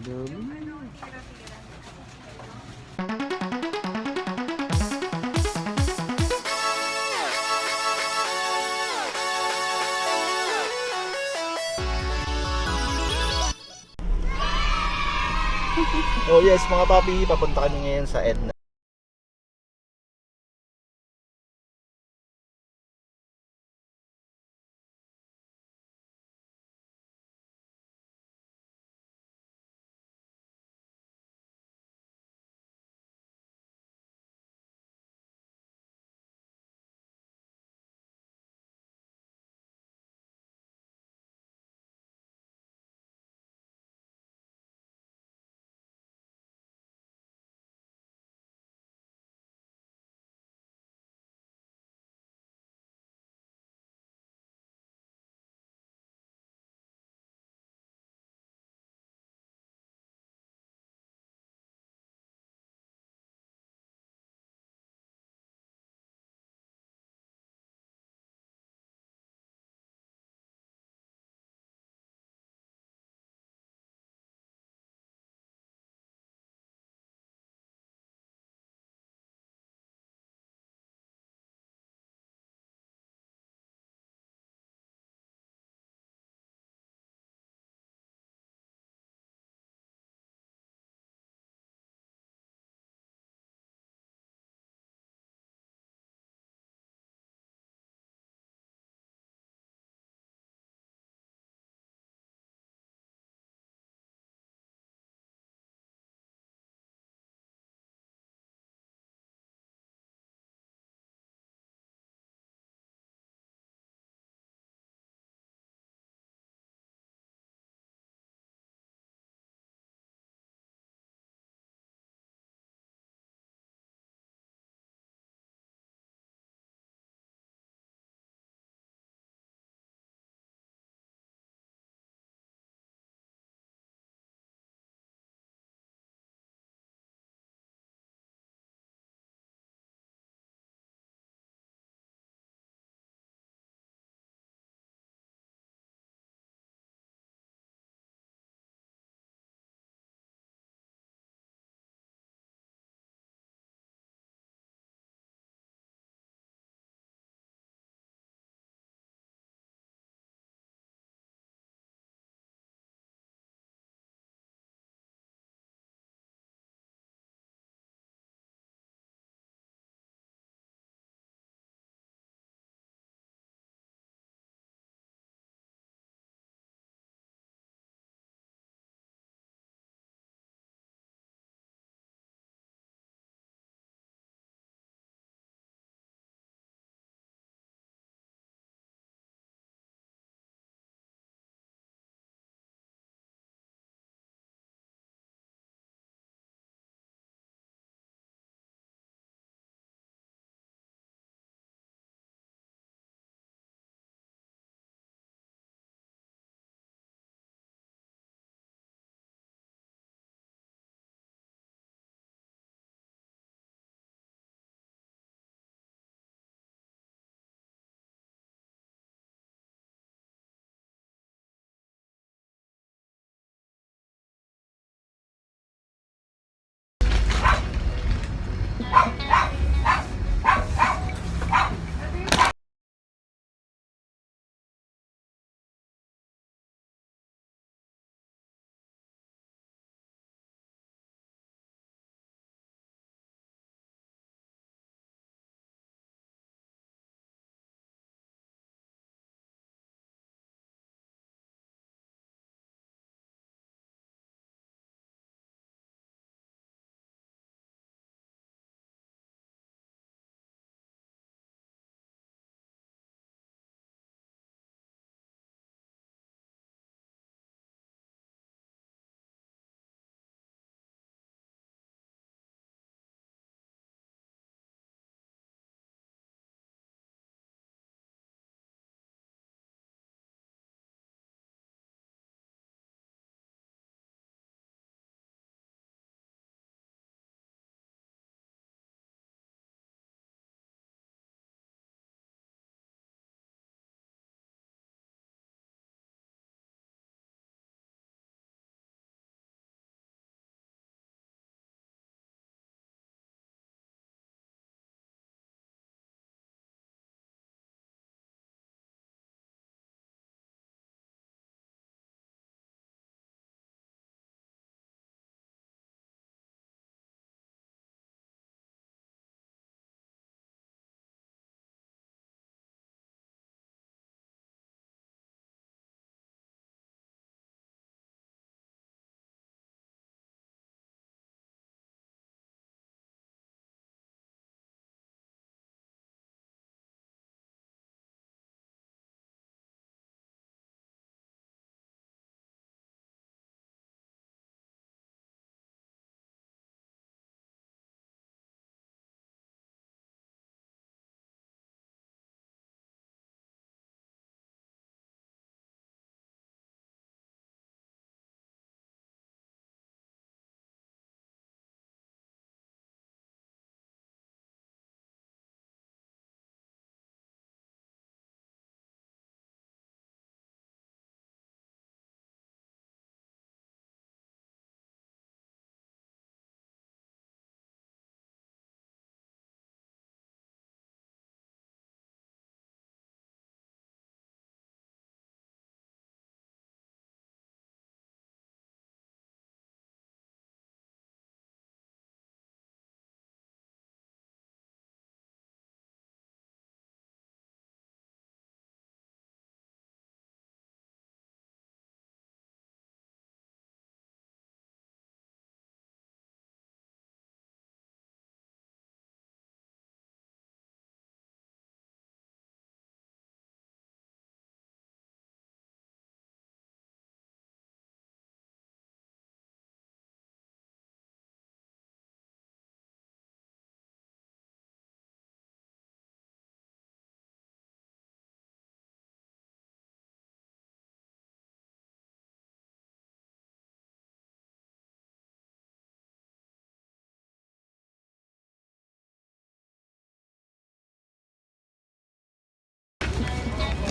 Dami. Ano, tira-tira. Oh yes mga papi, papunta kami ngayon sa Edna.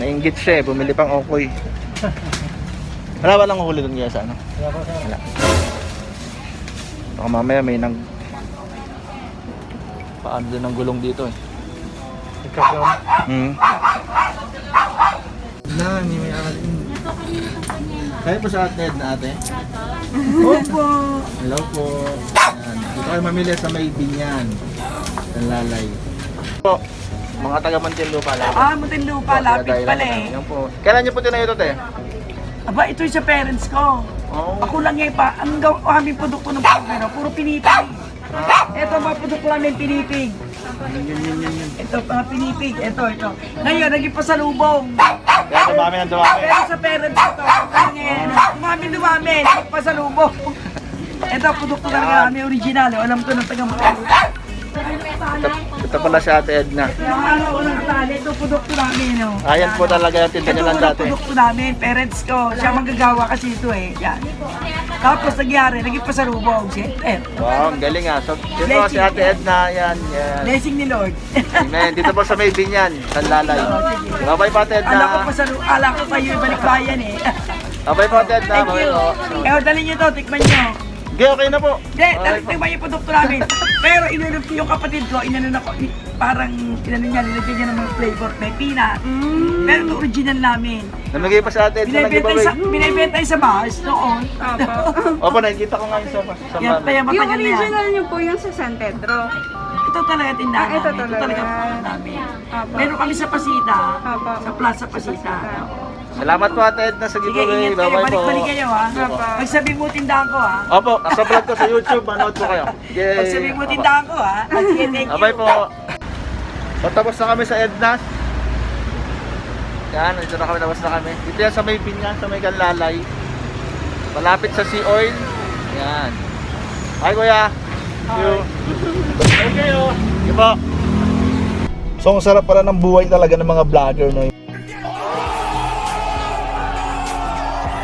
Nainggit siya eh, bumili pang okoy. Wala lang huli doon kaya sa ano? Wala. Baka mamaya may nag... Paano din ang gulong dito eh. Nani, may alin. Kaya po sa atin na ate? Opo. Hello po. Yan. Dito kayo mamili sa may binyan. Ang lalay. Po, mga taga Muntinlupa lang. Muntinlupa, lapit pala eh. Yan po. Kailan niyo po tinayo ito, te? Aba, ito yung sa parents ko. Oh. Ako lang eh pa, ang aming produkto ng Pilipino, puro pinipig. Ito mga produkto namin pinipig. Ito mga pinipig, ito. Ngayon, naging pasalubong. Kaya dumami ng dumami. Pero sa parents ko to, ngayon, dumami, naging pasalubong. Ito, produkto talaga kami original. Alam ko ng taga-Muntinlupa. Ito pala si Ate Edna. Yung ano, unang tali, ito produkto namin. No? Ayan po talaga yung tinda niya lang dati. Ito produkto namin, parents ko. Siya manggagawa kasi ito eh. Yan. Tapos nagyari, naging pasalubong. Siyempre. Wow, ang galing ah. So, yun po si Ate Edna. Yan. Blessing ni Lord. Amen. Dito po sa may binyan, Sanlalay. Bye-bye po Ate Edna. Ala ko kayo ibalik bayan eh. Bye-bye po Ate Edna. Thank you. Bye-bye po. Dali nyo to, tikman nyo. Okay na po. Hindi, tikman yung produkto namin. Pero inunod ko yung kapatid ko, inanon ako, parang inanon niya, nilagyan niya ng mga flavor, may peanut. Pero ito original namin. Namigay pa sa Ate Edna ng giveaway. Binibenta yung sa bars noon. Opo, nakikita ko nga yung sa Yan, kaya Yung matagal na yan. original niyo po yung sa San Pedro. Ito talaga tindahan Ito namin. Ito talaga. talaga product namin. Apo. Meron kami sa Pasita, Apo. sa Plaza Pasita. Salamat po Ate Edna sa Sige, giveaway. ingat kayo. Bye-bye po. Balik-balik kayo ha. Apo. Pagsabi mo tindahan ko ha. Opo, nasa vlog ko sa YouTube. Manood po kayo. Yay! Pagsabi mo tindahan ko ha. Sige, thank you. Bye-bye po. So, tapos na kami sa Edna. Yan, dito na kami, tapos na kami. Dito yan sa may binyan, sa may Kanlalay. Malapit sa Sea Oil. Yan. Hi kuya. Thank you. Okay oh. Sige po. So, ang sarap pala ng buhay talaga ng mga vlogger, no?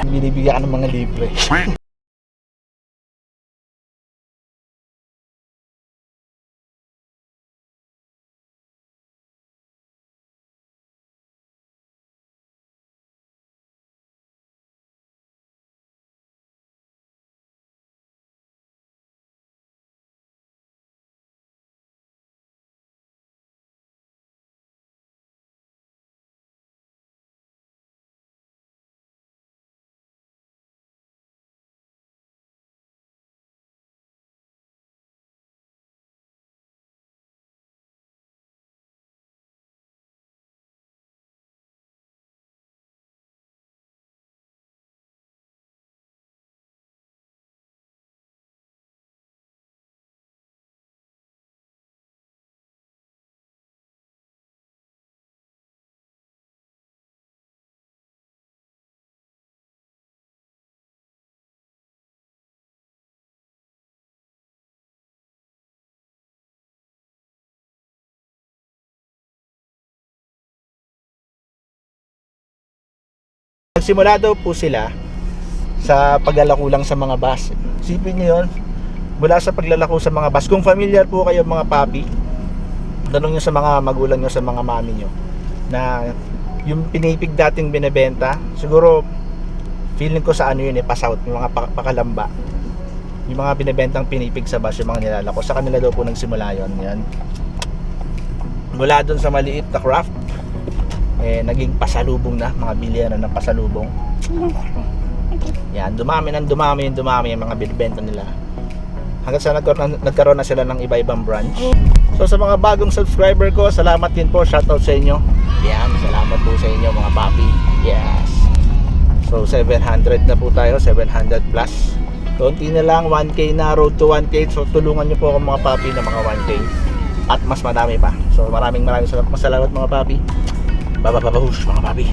Binibigyan ka ng mga libre. Nagsimula daw po sila sa paglalako lang sa mga bus. Isipin niyo yun, mula sa paglalako sa mga bus. Kung familiar po kayo mga papi, tanong nyo sa mga magulang nyo, sa mga mami nyo, na yung pinipig dating binebenta, siguro feeling ko sa ano yun pasout, yung mga pakalamba, yung mga binebentang pinipig sa bus, yung mga nilalako, sa kanila daw po nagsimula yun. Yan. Mula dun sa maliit na craft, naging pasalubong na, mga bilyaran ng pasalubong. Yan, dumami yung mga binibenta nila. Hanggang sa nagkaroon na sila ng iba-ibang branch. So sa mga bagong subscriber ko, salamat din po, shoutout sa inyo. Yan, salamat po sa inyo mga papi. Yes. So 700 na po tayo, 700 plus. Konti na lang, 1K na, road to 1K. So tulungan nyo po ako mga papi na mga 1K. At mas marami pa. So maraming salamat mga papi. Bababahush mga papi.